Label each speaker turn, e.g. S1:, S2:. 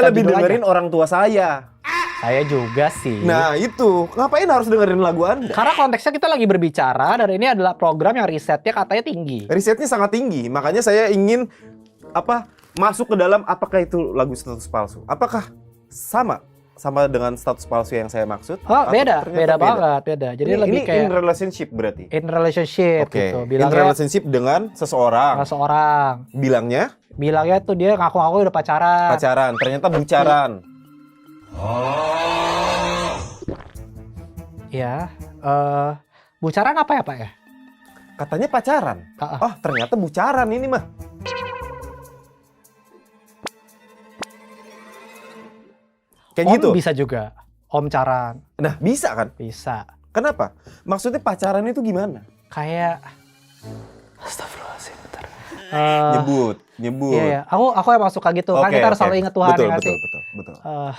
S1: saya lebih
S2: judul
S1: dengerin
S2: aja.
S1: orang tua saya.
S2: Saya juga sih.
S1: Nah itu, ngapain harus dengerin lagu Anda?
S2: Karena konteksnya kita lagi berbicara dan ini adalah program yang risetnya katanya tinggi.
S1: Risetnya sangat tinggi, makanya saya ingin masuk ke dalam apakah itu lagu status palsu? Apakah sama dengan status palsu yang saya maksud?
S2: Oh,
S1: Atau
S2: beda
S1: ternyata
S2: banget, beda. Jadi
S1: ini
S2: lebih kayak
S1: in relationship berarti.
S2: in relationship
S1: Oke,
S2: gitu.
S1: in
S2: Bilangnya
S1: relationship dengan seseorang.
S2: seorang.
S1: Bilangnya
S2: Bilangnya tuh dia ngaku-ngaku udah pacaran.
S1: pacaran, ternyata bucaran.
S2: Ya, bucaran apa ya Pak ya?
S1: Katanya pacaran. Oh, ternyata bucaran ini mah. Kayak
S2: Om
S1: gitu.
S2: bisa juga. Om caran.
S1: Nah, bisa kan?
S2: Bisa.
S1: Kenapa? Maksudnya pacaran itu gimana?
S2: Kayak Astagfirullahaladzim, bentar.
S1: Nyebut.
S2: Iya, iya. Aku emang suka gitu. Kan kita harus selalu ingat Tuhan
S1: betul,
S2: ya nggak
S1: betul,
S2: sih?
S1: betul.
S2: Eh,